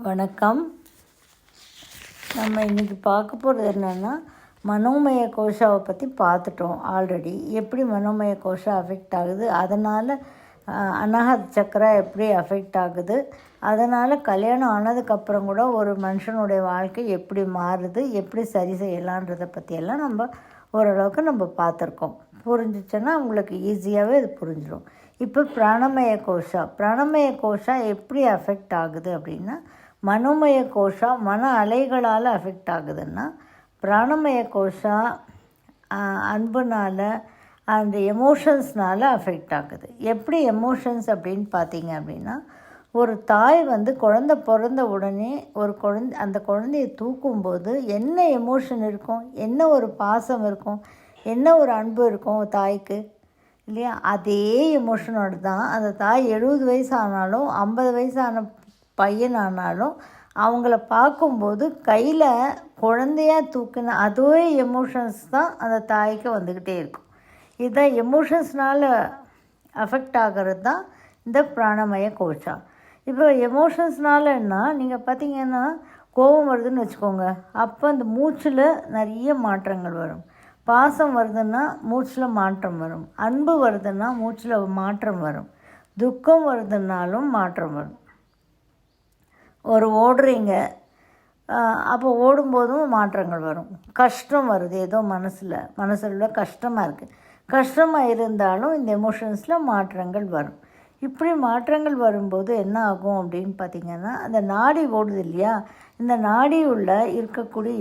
வணக்கம். நம்ம இன்றைக்கி பார்க்க போகிறது என்னென்னா, மனோமய கோஷாவை பற்றி பார்த்துட்டோம் ஆல்ரெடி. எப்படி மனோமய கோஷா அஃபெக்ட் ஆகுது, அதனால் அனாஹத் சக்கரா எப்படி அஃபெக்ட் ஆகுது, அதனால் கல்யாணம் ஆனதுக்கப்புறம் கூட ஒரு மனுஷனுடைய வாழ்க்கை எப்படி மாறுது, எப்படி சரி செய்யலான்றதை பற்றியெல்லாம் நம்ம ஓரளவுக்கு நம்ம பார்த்துருக்கோம். புரிஞ்சிச்சுன்னா உங்களுக்கு ஈஸியாகவே இது புரிஞ்சிடும். இப்போ பிராணமய கோஷா எப்படி அஃபெக்ட் ஆகுது அப்படின்னா, மனோமய கோஷா மன அலைகளால் அஃபெக்ட் ஆகுதுன்னா, பிராணமய கோஷா அன்புனால் அந்த எமோஷன்ஸ்னால் அஃபெக்ட் ஆகுது. எப்படி எமோஷன்ஸ் அப்படின்னு பார்த்தீங்க அப்படின்னா, ஒரு தாய் குழந்த பிறந்த உடனே அந்த குழந்தைய தூக்கும்போது என்ன எமோஷன் இருக்கும், என்ன ஒரு பாசம் இருக்கும், என்ன ஒரு அன்பு இருக்கும் தாய்க்கு இல்லையா? அதே எமோஷனோடு தான் அந்த தாய் 70 வயசு ஆனாலும் 50 வயசான பையன் ஆனாலும் அவங்கள பார்க்கும்போது கையில் குழந்தையாக தூக்கின அதே எமோஷன்ஸ் தான் அந்த தாய்க்கு வந்துக்கிட்டே இருக்கும். இதுதான் எமோஷன்ஸ்னால் அஃபெக்ட் ஆகிறது தான் இந்த பிராணமய கோஷா. இப்போ எமோஷன்ஸ்னாலன்னா நீங்கள் பார்த்தீங்கன்னா, கோபம் வருதுன்னு வச்சுக்கோங்க, அப்போ அந்த மூச்சில் நிறைய மாற்றங்கள் வரும். பாசம் வருதுன்னா மூச்சில் மாற்றம் வரும். அன்பு வருதுன்னா மூச்சில் மாற்றம் வரும். துக்கம் வருதுன்னாலும் மாற்றம் வரும். ஓடுறீங்க, அப்போ ஓடும்போதும் மாற்றங்கள் வரும். கஷ்டம் வருது, ஏதோ மனசில் கஷ்டமாக இருக்குது, கஷ்டமாக இருந்தாலும் இந்த எமோஷன்ஸில் மாற்றங்கள் வரும். இப்படி மாற்றங்கள் வரும்போது என்ன ஆகும் அப்படின்னு பார்த்திங்கன்னா, அந்த நாடி ஓடுது இல்லையா, இந்த நாடி உள்ள இருக்கக்கூடிய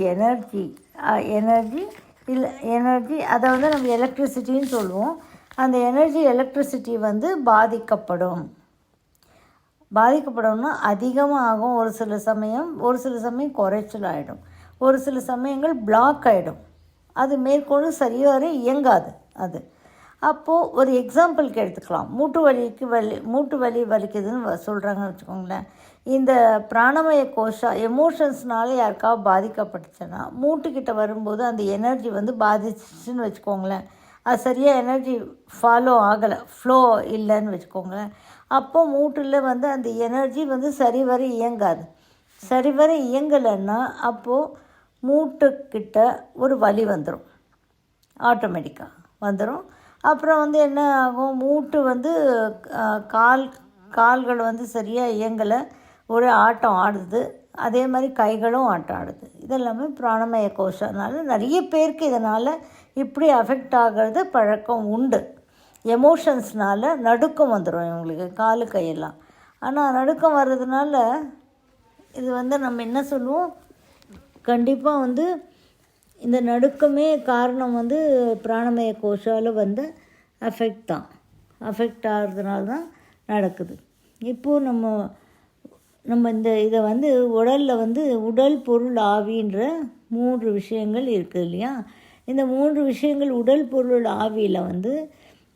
எனர்ஜி அதை நம்ம எலக்ட்ரிசிட்டின்னு சொல்லுவோம். அந்த எலக்ட்ரிசிட்டி பாதிக்கப்படும்னா அதிகமாக ஆகும். ஒரு சில சமயம் குறைச்சல் ஆகிடும். ஒரு சில சமயங்கள் பிளாக் ஆகிடும். அது மேற்கொண்டு சரியாக இயங்காது. அப்போது ஒரு எக்ஸாம்பிளுக்கு எடுத்துக்கலாம். மூட்டு வலி வலிக்குதுன்னு சொல்கிறாங்கன்னு வச்சுக்கோங்களேன். இந்த பிராணமய கோஷா எமோஷன்ஸ்னால யாருக்காவது பாதிக்கப்பட்டுச்சுன்னா, மூட்டுக்கிட்ட வரும்போது அந்த எனர்ஜி பாதிச்சுன்னு வச்சுக்கோங்களேன். அது சரியாக எனர்ஜி ஃப்ளோ இல்லைன்னு வச்சுக்கோங்களேன். அப்போ மூட்டில் அந்த எனர்ஜி சரிவர இயங்காது. சரிவர இயங்கலைன்னா அப்போது மூட்டுக்கிட்ட ஒரு வலி வந்துடும், ஆட்டோமேட்டிக்காக வந்துடும். அப்புறம் என்ன ஆகும், மூட்டு கால்கள் சரியாக இயங்கலை, ஒரு ஆட்டம் ஆடுது. அதே மாதிரி கைகளும் ஆட்டம் ஆடுது. இதெல்லாமே பிராணமய கோஷனால நிறைய பேருக்கு இதனால் இப்படி அஃபெக்ட் ஆகிறது பழக்கம் உண்டு. எமோஷன்ஸ்னால் நடுக்கம் வந்துடும் இவங்களுக்கு, காலு கையெல்லாம். ஆனால் நடுக்கம் வர்றதுனால இது நம்ம என்ன சொல்லுவோம், கண்டிப்பாக இந்த நடுக்கமே காரணம் பிராணமய கோஷாவில் அஃபெக்ட் ஆகிறதுனால தான் நடக்குது. இப்போது நம்ம இதை உடலில் உடல் பொருள் ஆவின்ற 3 விஷயங்கள் இருக்குது இல்லையா? இந்த 3 விஷயங்கள் உடல் பொருள் ஆவியில்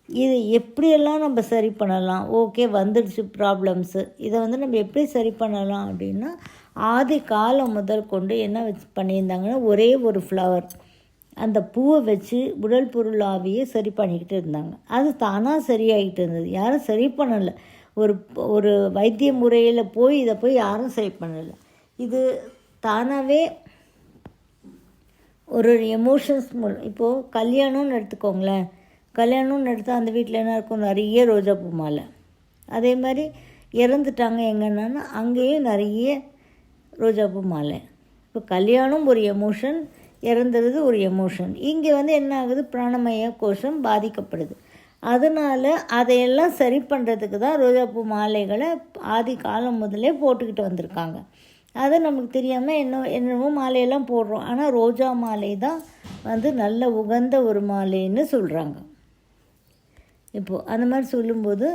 இதை எப்படியெல்லாம் நம்ம சரி பண்ணலாம். ஓகே, வந்துடுச்சு ப்ராப்ளம்ஸு, இதை நம்ம எப்படி சரி பண்ணலாம் அப்படின்னா, ஆதி காலம் முதல் கொண்டு என்ன பண்ணியிருந்தாங்கன்னா, ஒரே ஒரு ஃப்ளவர், அந்த பூவை வச்சு உடல் பொருள் ஆவியை சரி பண்ணிக்கிட்டு இருந்தாங்க. அது தானாக சரியாகிட்டு இருந்தது. யாரும் சரி பண்ணலை. ஒரு வைத்திய முறையில் இதை யாரும் சரி பண்ணலை. இது தானாகவே ஒரு எமோஷன்ஸ் மூலம். இப்போது கல்யாணம்னு எடுத்துக்கோங்களேன். கல்யாணம்னு எடுத்தால் அந்த வீட்டில் என்ன இருக்கும், நிறைய ரோஜாப்பூ மாலை. அதே மாதிரி இறந்துட்டாங்க எங்கன்னா அங்கேயும் நிறைய ரோஜாப்பூ மாலை. இப்போ கல்யாணம் ஒரு எமோஷன், இறந்துறது ஒரு எமோஷன். இங்கே என்ன ஆகுது, பிராணமய கோஷம் பாதிக்கப்படுது. அதனால் அதையெல்லாம் சரி பண்ணுறதுக்கு தான் ரோஜாப்பூ மாலைகளை ஆதி காலம் முதலே போட்டுக்கிட்டு வந்திருக்காங்க. அது நமக்கு தெரியாமல் என்னவோ மாலையெல்லாம் போடுறோம். ஆனால் ரோஜா மாலை தான் நல்ல உகந்த ஒரு மாலைன்னு சொல்கிறாங்க. இப்போது அந்த மாதிரி சொல்லும்போது,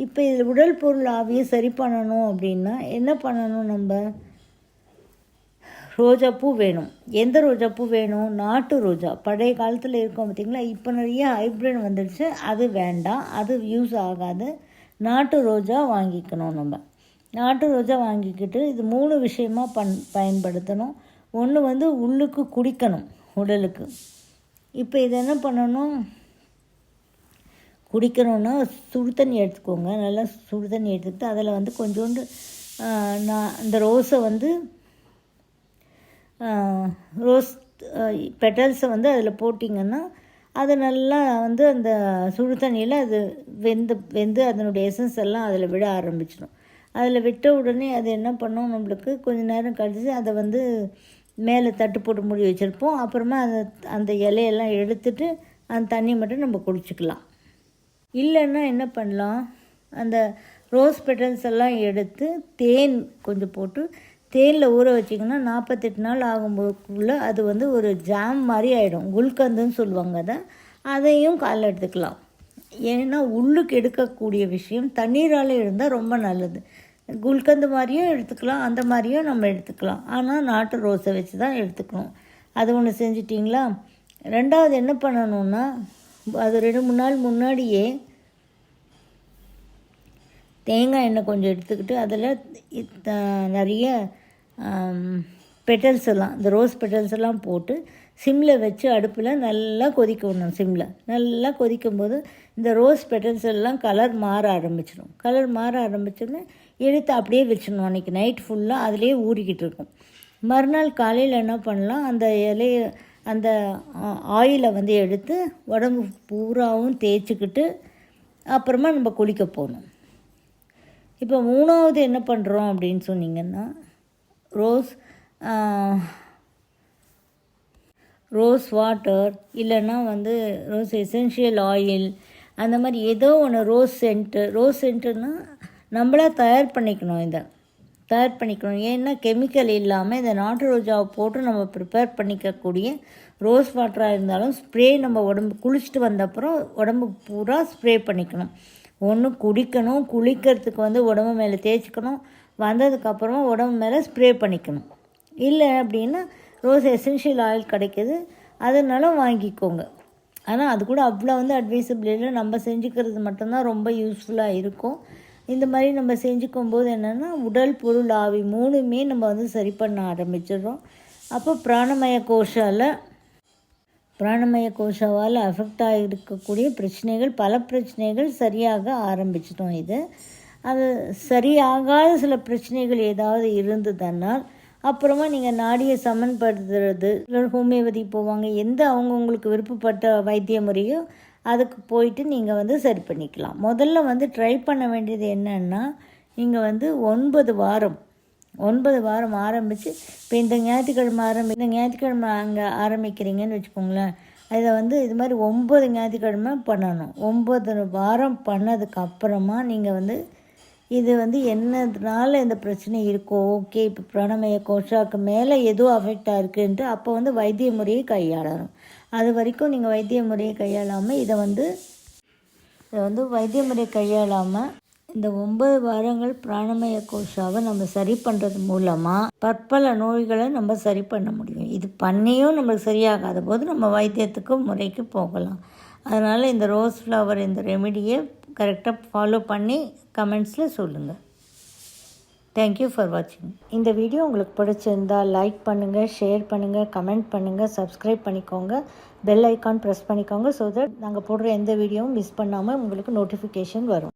இப்போ இதில் உடல் பொருள் ஆவியை சரி பண்ணணும் அப்படின்னா என்ன பண்ணணும், நம்ம ரோஜாப்பூ வேணும். எந்த ரோஜாப்பூ வேணும், நாட்டு ரோஜா. பழைய காலத்தில் இருக்கோம் பார்த்திங்களா, இப்போ நிறைய ஹைப்ரிட் வந்துடுச்சு, அது வேண்டாம், அது யூஸ் ஆகாது. நாட்டு ரோஜா வாங்கிக்கணும். நம்ம நாட்டு ரோஜா வாங்கிக்கிட்டு இது 3 விஷயமாக பயன்படுத்தணும். ஒன்று உள்ளுக்கு குடிக்கணும், உடலுக்கு. இப்போ இதை என்ன பண்ணணும், குடிக்கணுன்னா சுடு தண்ணி எடுத்துக்கோங்க. நல்லா சுடு தண்ணி எடுத்துக்கிட்டு அதில் கொஞ்சோண்டு நான் இந்த ரோஸை வந்து ரோஸ் பெட்டல்ஸை வந்து அதில் போட்டிங்கன்னா அது நல்லா வந்து அந்த சுடு தண்ணியில் அது வெந்து அதனுடைய எசன்ஸ் எல்லாம் அதில் விட ஆரம்பிச்சிடும். அதில் விட்ட உடனே அது என்ன பண்ணோம், நம்மளுக்கு கொஞ்சம் நேரம் கழிச்சு அதை வந்து மேலே தட்டு போட்டு மூடி வச்சுருப்போம். அப்புறமா அந்த இலையெல்லாம் எடுத்துட்டு அந்த தண்ணி மட்டும் நம்ம குடிச்சிக்கலாம். இல்லைன்னா என்ன பண்ணலாம், அந்த ரோஸ் பெட்டல்ஸ் எல்லாம் எடுத்து தேன் கொஞ்சம் போட்டு தேனில் ஊற வச்சிங்கன்னா 48 நாள் ஆகும்போதுக்குள்ளே அது வந்து ஒரு ஜாம் மாதிரி ஆகிடும். குல்கந்துன்னு சொல்லுவாங்க. அதையும் காலைல எடுத்துக்கலாம். ஏன்னா உள்ளுக்கு எடுக்கக்கூடிய விஷயம் தண்ணீரால் இருந்தால் ரொம்ப நல்லது. குல்கந்து மாதிரியும் எடுத்துக்கலாம், அந்த மாதிரியும் நம்ம எடுத்துக்கலாம். ஆனால் நாட்டு ரோஸை வச்சு தான் எடுத்துக்கணும். அது ஒன்று செஞ்சிட்டிங்களா. ரெண்டாவது என்ன பண்ணணுன்னா, அது 2-3 நாள் முன்னாடியே தேங்காய் எண்ணெய் கொஞ்சம் எடுத்துக்கிட்டு அதில் நிறைய பெட்டல்ஸ் எல்லாம், இந்த ரோஸ் பெட்டல்ஸ் எல்லாம் போட்டு சிம்மில் வச்சு அடுப்பில் நல்லா கொதிக்க விடணும். சிம்மில் நல்லா கொதிக்கும்போது இந்த ரோஸ் பெட்டல்ஸ் எல்லாம் கலர் மாற ஆரம்பிச்சிடும். கலர் மாற ஆரம்பிச்சோன்னே எடுத்து அப்படியே வச்சிடணும். அன்றைக்கி நைட் ஃபுல்லாக அதிலே ஊறிக்கிட்டு இருக்கும். மறுநாள் காலையில் என்ன பண்ணலாம், அந்த அந்த ஆயிலை வந்து எடுத்து உடம்பு பூராவும் தேய்ச்சிக்கிட்டு அப்புறமா நம்ம குளிக்க போகணும். இப்போ 3வது என்ன பண்ணுறோம் அப்படின்னு சொன்னிங்கன்னா, ரோஸ் வாட்டர் இல்லைன்னா வந்து ரோஸ் எசென்ஷியல் ஆயில், அந்த மாதிரி ஏதோ ஒன்று. ரோஸ் சென்ட்டுன்னா நம்மளாக தயார் பண்ணிக்கணும். ஏன்னா கெமிக்கல் இல்லாமல் இந்த நாட்டு ரோஜாவை போட்டு நம்ம ப்ரிப்பேர் பண்ணிக்கக்கூடிய ரோஸ் வாட்டராக இருந்தாலும் ஸ்ப்ரே நம்ம உடம்பு குளிச்சுட்டு வந்தப்புறம் உடம்பு பூரா ஸ்ப்ரே பண்ணிக்கணும். ஒன்று குடிக்கணும், குளிக்கிறதுக்கு வந்து உடம்பு மேலே தேய்ச்சிக்கணும், வந்ததுக்கப்புறமா உடம்பு மேலே ஸ்ப்ரே பண்ணிக்கணும். இல்லை அப்படின்னா ரோஸ் எசென்ஷியல் ஆயில் கிடைக்கிது, அதனால வாங்கிக்கோங்க. ஆனால் அது கூட அவ்வளோ வந்து அட்வைசபிள் இல்லை. நம்ம செஞ்சுக்கிறது மட்டும்தான் ரொம்ப யூஸ்ஃபுல்லாக இருக்கும். இந்த மாதிரி நம்ம செஞ்சுக்கும் போது என்னென்னா உடல் பொருள் ஆவி 3மே நம்ம வந்து சரி பண்ண ஆரம்பிச்சிடுறோம். அப்போ பிராணமய கோஷாவால் அஃபெக்ட் ஆகிருக்கக்கூடிய பிரச்சனைகள், பல பிரச்சனைகள் சரியாக ஆரம்பிச்சிட்டோம். அது சரியாகாத சில பிரச்சனைகள் ஏதாவது இருந்ததுனால் அப்புறமா நீங்கள் நாடியை சமன்படுத்துறது, ஹோமியோபதி போவாங்க, எந்த அவங்கவுங்களுக்கு விருப்பப்பட்ட வைத்திய முறையோ அதுக்கு போயிட்டு நீங்கள் வந்து சரி பண்ணிக்கலாம். முதல்ல வந்து ட்ரை பண்ண வேண்டியது என்னென்னா, நீங்கள் வந்து 9 வாரம் ஆரம்பித்து, இப்போ இந்த ஞாயிற்றுக்கிழமை அங்கே ஆரம்பிக்கிறீங்கன்னு வச்சுக்கோங்களேன், அதை வந்து இது மாதிரி 9 ஞாயிற்றுக்கிழமை பண்ணணும். 9 வாரம் பண்ணதுக்கப்புறமா நீங்கள் வந்து இது வந்து என்னதுனால இந்த பிரச்சனை இருக்கோ, ஓகே இப்போ பிராணமய கோஷாவுக்கு மேலே எதுவும் அஃபெக்ட் ஆகிருக்குன்ட்டு அப்போ வந்து வைத்திய முறையை கையாளணும். அது வரைக்கும் நீங்கள் வைத்திய முறையை கையாளாமல் இதை வந்து வைத்திய முறையை கையாளாமல் இந்த 9 வாரங்கள் பிராணமய கோஷாவை நம்ம சரி பண்ணுறது மூலமாக பற்பல நோய்களை நம்ம சரி பண்ண முடியும். இது பண்ணியும் நம்மளுக்கு சரியாகாத போது நம்ம வைத்தியத்துக்கு முறைக்கு போகலாம். அதனால் இந்த ரோஸ் ஃப்ளவர் இந்த ரெமெடியை கரெக்டாக ஃபாலோ பண்ணி கமெண்ட்ஸில் சொல்லுங்கள். தேங்க்யூ ஃபார் வாட்சிங். இந்த வீடியோ உங்களுக்கு பிடிச்சிருந்தால் லைக் பண்ணுங்கள், ஷேர் பண்ணுங்கள், கமெண்ட் பண்ணுங்கள், சப்ஸ்கிரைப் பண்ணிக்கோங்க, பெல் ஐக்கான் ப்ரெஸ் பண்ணிக்கோங்க. ஸோ தட் நாங்கள் போடுற எந்த வீடியோவும் மிஸ் பண்ணாமல் உங்களுக்கு நோட்டிஃபிகேஷன் வரும்.